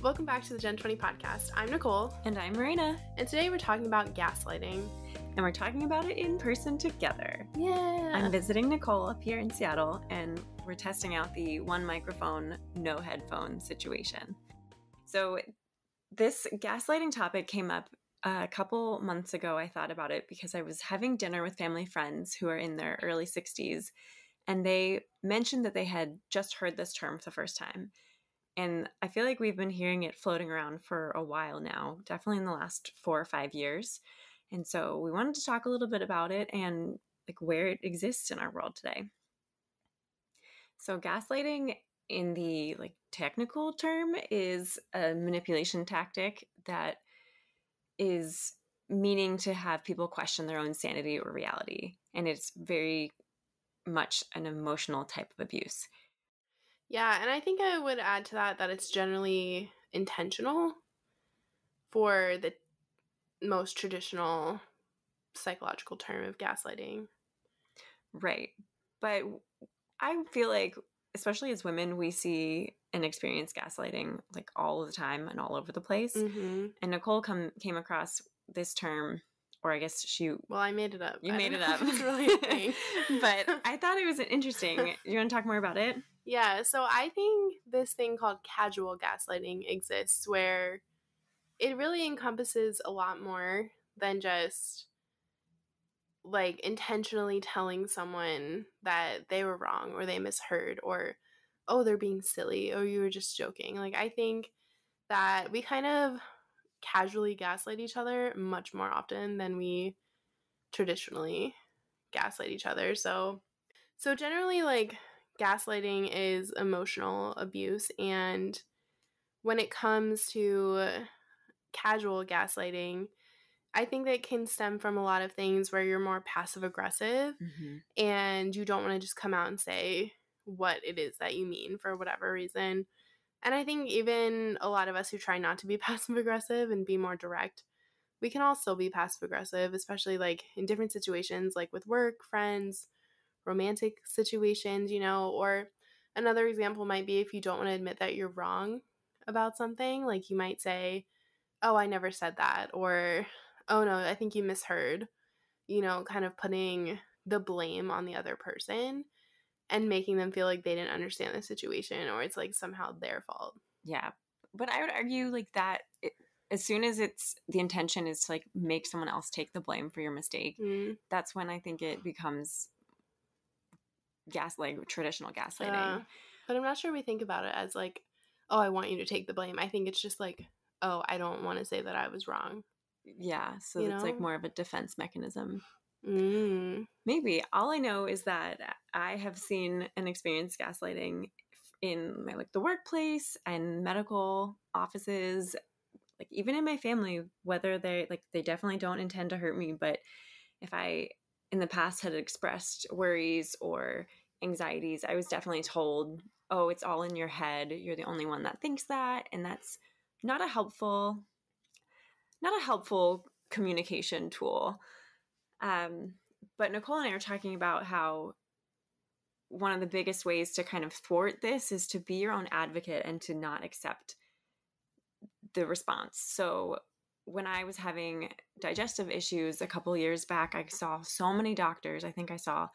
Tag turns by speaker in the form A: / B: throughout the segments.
A: Welcome back to the Gen 20 podcast. I'm Nicole.
B: And I'm Marina.
A: And today we're talking about gaslighting.
B: And we're talking about it in person together.
A: Yeah.
B: I'm visiting Nicole up here in Seattle, and we're testing out the one microphone, no headphone situation. So this gaslighting topic came up a couple months ago. I thought about it because I was having dinner with family friends who are in their early 60s, and they mentioned that they had just heard this term for the first time. And I feel like we've been hearing it floating around for a while now, definitely in the last 4 or 5 years. And so we wanted to talk a little bit about it and like where it exists in our world today. So gaslighting in the technical term is a manipulation tactic that is meaning to have people question their own sanity or reality. And it's very much an emotional type of abuse.
A: Yeah, and I think I would add to that it's generally intentional for the most traditional psychological term of gaslighting.
B: Right. But I feel like, especially as women, we see and experience gaslighting like all the time and all over the place.
A: Mm-hmm.
B: And Nicole came across this term, or I guess
A: Well, I made it up.
B: You made it up.
A: It's really a thing.
B: But I thought it was interesting. You want to talk more about it?
A: Yeah, so I think this thing called casual gaslighting exists where it really encompasses a lot more than just like intentionally telling someone that they were wrong or they misheard or, oh, they're being silly or you were just joking. Like, I think that we kind of casually gaslight each other much more often than we traditionally gaslight each other. So generally, like, gaslighting is emotional abuse, and when it comes to casual gaslighting, I think that can stem from a lot of things where you're more passive aggressive and you don't want to just come out and say what it is that you mean for whatever reason. And I think even a lot of us who try not to be passive aggressive and be more direct, we can also be passive aggressive, especially like in different situations, like with work, friends, romantic situations, or another example might be if you don't want to admit that you're wrong about something, like you might say, oh, I never said that, or, oh no, I think you misheard, kind of putting the blame on the other person and making them feel like they didn't understand the situation or it's like somehow their fault.
B: Yeah. But I would argue like that as soon as the intention is to like make someone else take the blame for your mistake, that's when I think it becomes traditional gaslighting.
A: But I'm not sure we think about it as like, oh, I want you to take the blame. I think it's just like, oh, I don't want to say that I was wrong.
B: Yeah, so it's like more of a defense mechanism.
A: Maybe.
B: All I know is that I have seen and experienced gaslighting in my the workplace and medical offices, like even in my family, whether they definitely don't intend to hurt me, but if I in the past had expressed worries or anxieties, I was definitely told, oh, it's all in your head. You're the only one that thinks that. And that's not a helpful communication tool. But Nicole and I are talking about how one of the biggest ways to kind of thwart this is to be your own advocate and to not accept the response. So when I was having digestive issues a couple years back, I saw so many doctors. I think I saw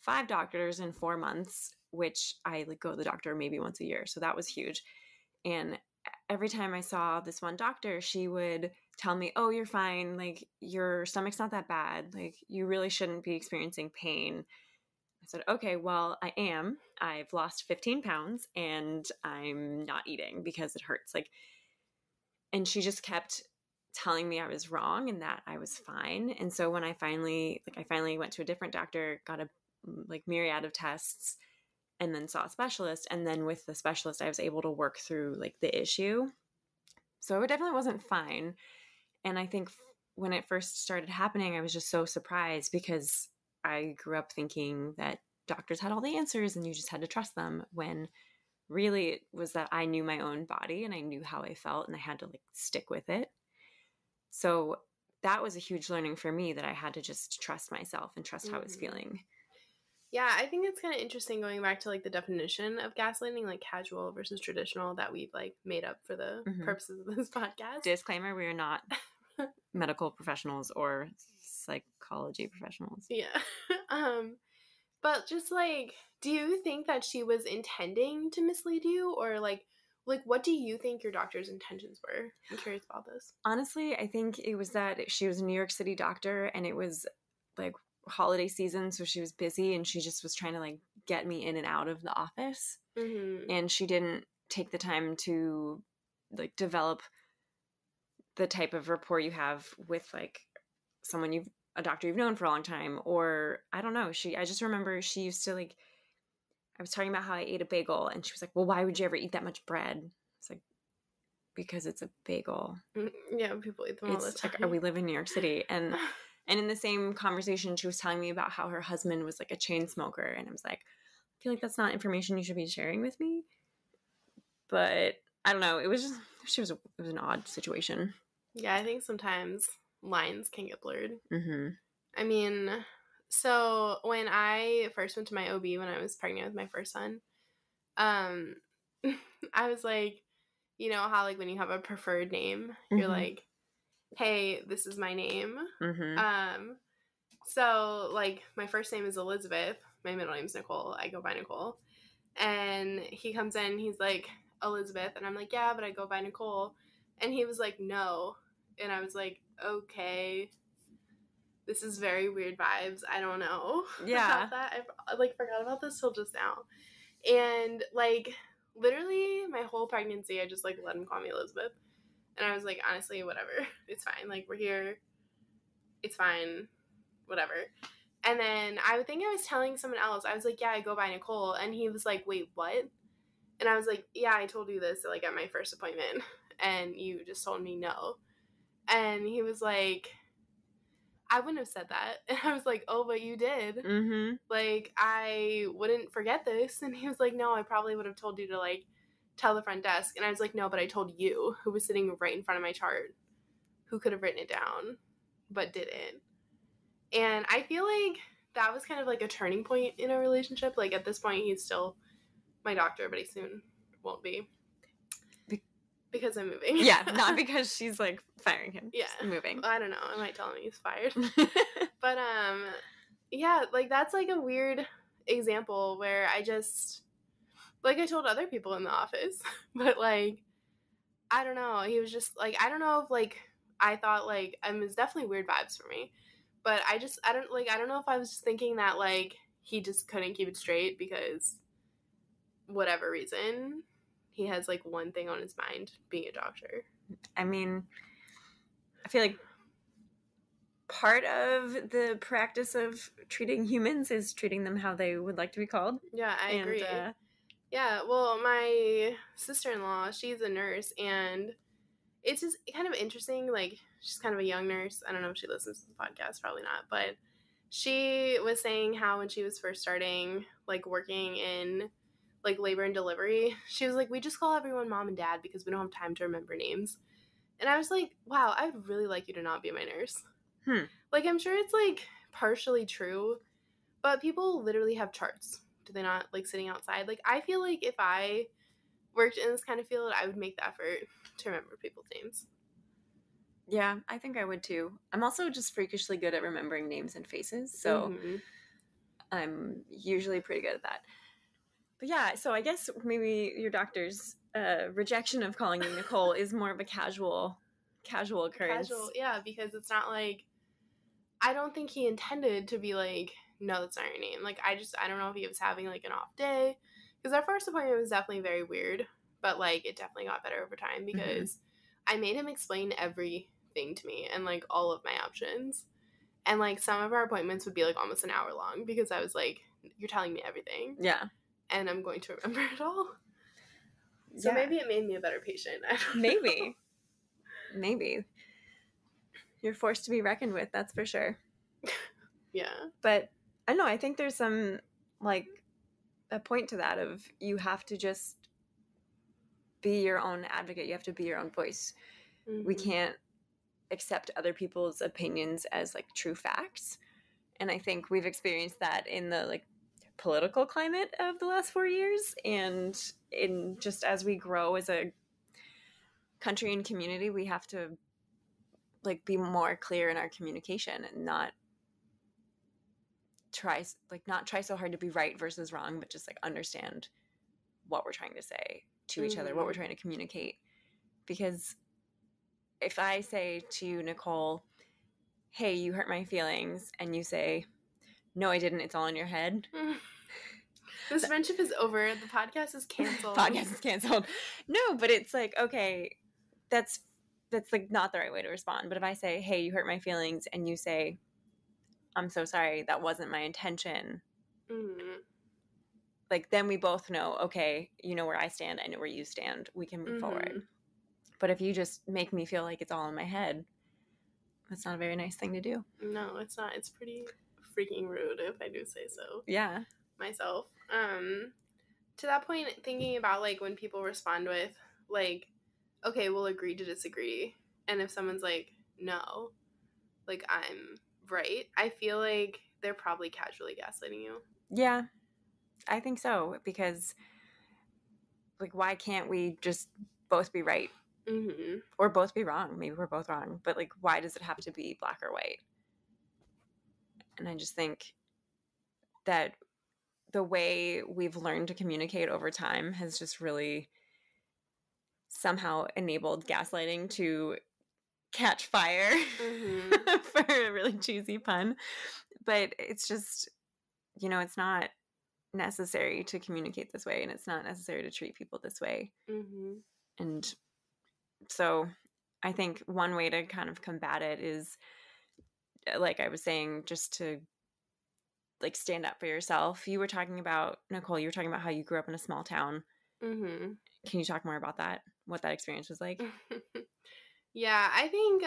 B: 5 doctors in 4 months, which I go to the doctor maybe once a year. So that was huge. And every time I saw this one doctor, she would tell me, oh, you're fine. Like your stomach's not that bad. Like you really shouldn't be experiencing pain. I said, okay, well, I am. I've lost 15 pounds and I'm not eating because it hurts. And she just kept telling me I was wrong and that I was fine. And so when I finally went to a different doctor, got a myriad of tests, and then saw a specialist. And then with the specialist, I was able to work through the issue. So it definitely wasn't fine. And I think when it first started happening, I was just so surprised because I grew up thinking that doctors had all the answers and you just had to trust them, when really it was that I knew my own body and I knew how I felt and I had to stick with it. So that was a huge learning for me, that I had to just trust myself and trust how I was feeling.
A: Yeah, I think it's kind of interesting going back to like the definition of gaslighting, like casual versus traditional, that we've like made up for the purposes of this podcast.
B: Disclaimer, we are not medical professionals or psychology professionals.
A: Yeah. But just like, do you think that she was intending to mislead you, or like what do you think your doctor's intentions were? I'm curious about this.
B: Honestly, I think it was that she was a New York City doctor and it was like holiday season, so she was busy and she just was trying to like get me in and out of the office. And she didn't take the time to like develop the type of rapport you have with like someone a doctor you've known for a long time, or I don't know. I just remember she used to like, I was talking about how I ate a bagel and she was like, well, why would you ever eat that much bread? It's like, because it's a bagel.
A: Yeah, people eat them all the time.
B: Like, we live in New York City. And in the same conversation, she was telling me about how her husband was like a chain smoker. And I was like, I feel like that's not information you should be sharing with me. But I don't know. It was an odd situation.
A: Yeah, I think sometimes lines can get blurred.
B: Mm-hmm.
A: I mean, so when I first went to my OB when I was pregnant with my first son, I was like, you know how like when you have a preferred name, you're like, hey, this is my name. So like my first name is Elizabeth, my middle name's Nicole, I go by Nicole, and he comes in, he's like, Elizabeth, and I'm like, yeah, but I go by Nicole, and he was like, no, and I was like, okay, this is very weird vibes, I don't know about that. I like forgot about this till just now. And like literally my whole pregnancy I just like let him call me Elizabeth, and I was like, honestly, whatever, it's fine, like we're here, it's fine, whatever. And then I would think I was telling someone else, I was like, yeah, I go by Nicole, and he was like, wait, what? And I was like, yeah, I told you this like at my first appointment and you just told me no. And he was like, I wouldn't have said that. And I was like, oh, but you did. Like, I wouldn't forget this. And he was like, no, I probably would have told you to like tell the front desk. And I was like, no, but I told you, who was sitting right in front of my chart, who could have written it down but didn't. And I feel like that was kind of like a turning point in our relationship. Like at this point he's still my doctor, but he soon won't be. Because I'm moving.
B: Yeah, not because she's like firing him.
A: Yeah.
B: She's moving.
A: I don't know. I might tell him he's fired. But yeah, like that's like a weird example where I just, like I told other people in the office, but like I don't know. He was just like, I don't know if like I thought like it was definitely weird vibes for me, but I don't know if I was just thinking that like he just couldn't keep it straight because whatever reason. He has like one thing on his mind, being a doctor.
B: I mean, I feel like part of the practice of treating humans is treating them how they would like to be called.
A: Yeah, I agree. Yeah, well, my sister-in-law, she's a nurse, and it's just kind of interesting. Like, she's kind of a young nurse. I don't know if she listens to the podcast, probably not, but she was saying how when she was first starting, like, working in like labor and delivery, she was like, we just call everyone mom and dad because we don't have time to remember names. And I was like, wow, I'd really like you to not be my nurse. Like, I'm sure it's like partially true, but people literally have charts, do they not, like sitting outside? Like, I feel like if I worked in this kind of field, I would make the effort to remember people's names.
B: Yeah, I think I would too. I'm also just freakishly good at remembering names and faces, so I'm usually pretty good at that. But yeah, so I guess maybe your doctor's rejection of calling you Nicole is more of a casual occurrence.
A: Yeah, because it's not like, I don't think he intended to be like, no, that's not your name. Like, I don't know if he was having like an off day, because our first appointment was definitely very weird, but like it definitely got better over time because I made him explain everything to me and like all of my options. And like some of our appointments would be like almost an hour long because I was like, you're telling me everything.
B: Yeah.
A: And I'm going to remember it all. So maybe it made me a better patient. I don't know.
B: Maybe. You're forced to be reckoned with, that's for sure.
A: Yeah.
B: But I don't know, I think there's some, like, a point to that of you have to just be your own advocate. You have to be your own voice. We can't accept other people's opinions as, like, true facts. And I think we've experienced that in the, like, political climate of the last 4 years, and in just as we grow as a country and community, we have to like be more clear in our communication and not try so hard to be right versus wrong, but just like understand what we're trying to say to each other, what we're trying to communicate. Because if I say to you, Nicole, hey, you hurt my feelings, and you say, no, I didn't, it's all in your head.
A: This friendship is over. The podcast is canceled.
B: Podcast is canceled. No, but it's like, okay, that's like not the right way to respond. But if I say, hey, you hurt my feelings, and you say, I'm so sorry, that wasn't my intention. Like, then we both know, okay, you know where I stand, I know where you stand, we can move forward. But if you just make me feel like it's all in my head, that's not a very nice thing to do.
A: No, it's not. It's pretty freaking rude, if I do say so.
B: Yeah.
A: Myself. To that point, thinking about, like, when people respond with, like, okay, we'll agree to disagree. And if someone's like, no, like, I'm right, I feel like they're probably casually gaslighting you.
B: Yeah, I think so. Because, like, why can't we just both be right? Or both be wrong? Maybe we're both wrong. But, like, why does it have to be black or white? And I just think that the way we've learned to communicate over time has just really somehow enabled gaslighting to catch fire, for a really cheesy pun. But it's just, you know, it's not necessary to communicate this way, and it's not necessary to treat people this way. And so I think one way to kind of combat it is, like I was saying, just to like stand up for yourself. You were talking about, Nicole, you were talking about how you grew up in a small town. Can you talk more about that? What that experience was like?
A: Yeah, I think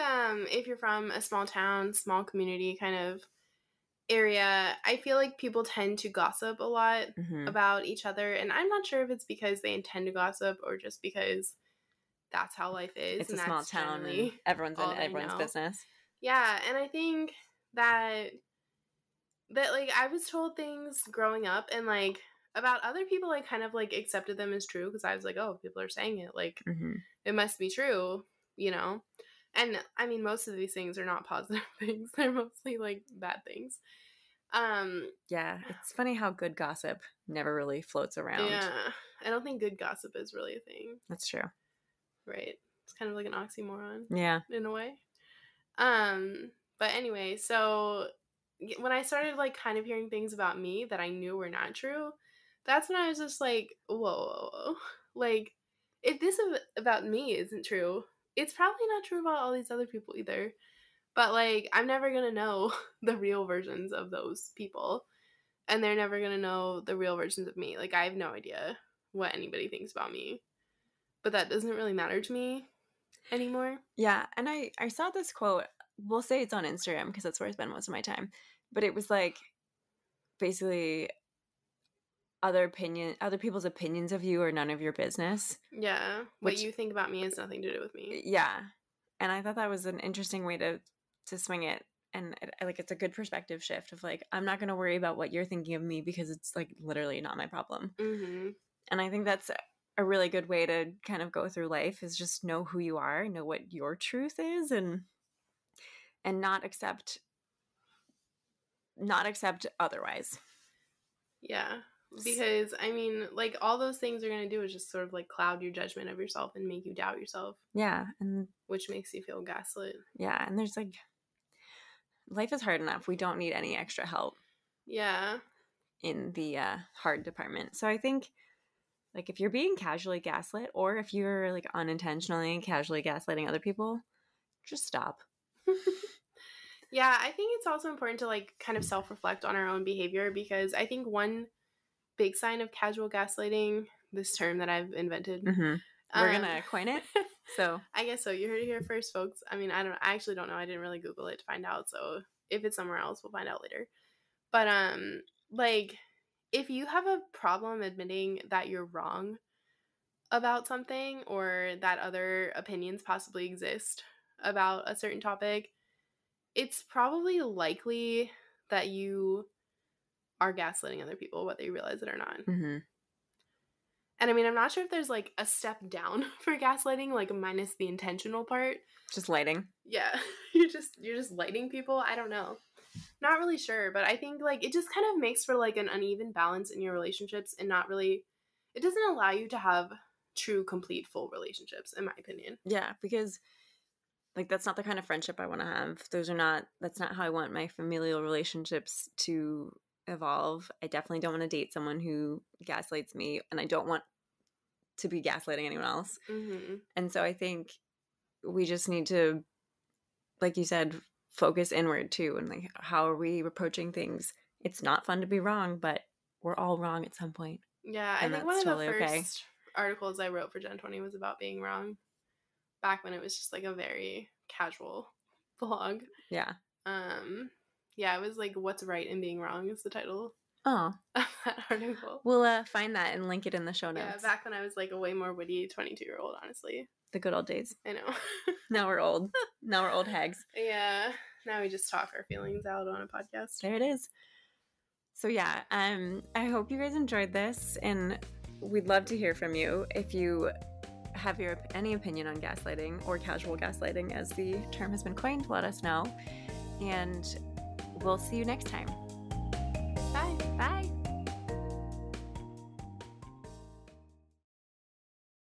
A: if you're from a small town, small community kind of area, I feel like people tend to gossip a lot about each other. And I'm not sure if it's because they intend to gossip or just because that's how life is.
B: It's a small town and everyone's in everyone's business.
A: Yeah, and I think that like I was told things growing up, and like about other people, I kind of like accepted them as true because I was like, oh, people are saying it, like it must be true, you know. And I mean, most of these things are not positive things; they're mostly like bad things.
B: Yeah, it's funny how good gossip never really floats around.
A: Yeah, I don't think good gossip is really a thing.
B: That's true.
A: Right? It's kind of like an oxymoron.
B: Yeah,
A: in a way. But anyway, so when I started like kind of hearing things about me that I knew were not true, that's when I was just like, whoa. Like, if this about me isn't true, it's probably not true about all these other people either. But like, I'm never gonna know the real versions of those people, and they're never gonna know the real versions of me. Like, I have no idea what anybody thinks about me, but that doesn't really matter to me anymore.
B: Yeah, and I saw this quote. We'll say it's on Instagram because that's where I spend most of my time. But it was like, basically, other people's opinions of you are none of your business.
A: Yeah, what you think about me has nothing to do with me.
B: Yeah, and I thought that was an interesting way to swing it. And like, it's a good perspective shift of like, I'm not going to worry about what you're thinking of me because it's like literally not my problem. And I think that's a really good way to kind of go through life, is just know who you are, know what your truth is, and not accept otherwise.
A: Yeah, because I mean, like, all those things are going to do is just sort of like cloud your judgment of yourself and make you doubt yourself.
B: Yeah, and
A: which makes you feel gaslit.
B: Yeah, and there's like, life is hard enough. We don't need any extra help.
A: Yeah.
B: In the hard department. So I think, like, if you're being casually gaslit, or if you're like unintentionally casually gaslighting other people, just stop.
A: Yeah, I think it's also important to like kind of self-reflect on our own behavior, because I think one big sign of casual gaslighting, this term that I've invented.
B: We're gonna coin it. So
A: I guess so. You heard it here first, folks. I mean, I actually don't know. I didn't really Google it to find out. So if it's somewhere else, we'll find out later. But like, if you have a problem admitting that you're wrong about something, or that other opinions possibly exist about a certain topic, it's probably likely that you are gaslighting other people, whether you realize it or not.
B: Mm-hmm.
A: And I mean, I'm not sure if there's like a step down for gaslighting, like minus the intentional part.
B: Just lighting.
A: Yeah. you're just lighting people. I don't know. Not really sure, but I think like it just kind of makes for like an uneven balance in your relationships, and not really, it doesn't allow you to have true, complete, full relationships, in my opinion.
B: Yeah, because like that's not the kind of friendship I want to have. That's not how I want my familial relationships to evolve. I definitely don't want to date someone who gaslights me, and I don't want to be gaslighting anyone else.
A: Mm-hmm.
B: And so I think we just need to, like you said, focus inward too, and like, how are we approaching things? It's not fun to be wrong, but we're all wrong at some point.
A: Yeah, I think one of the first articles I wrote for Gen 20 was about being wrong, back when it was just like a very casual blog.
B: Yeah.
A: Yeah, it was like "What's Right in Being Wrong" is the title
B: Oh,
A: of that article.
B: We'll find that and link it in the show notes.
A: Yeah, back when I was like a way more witty 22-year-old, honestly.
B: The good old days.
A: I know.
B: Now we're old. Now we're old hags.
A: Yeah. Now we just talk our feelings out on a podcast.
B: There it is. So yeah, I hope you guys enjoyed this, and we'd love to hear from you. If you have any opinion on gaslighting, or casual gaslighting as the term has been coined, let us know. And we'll see you next time.
A: Bye.
B: Bye.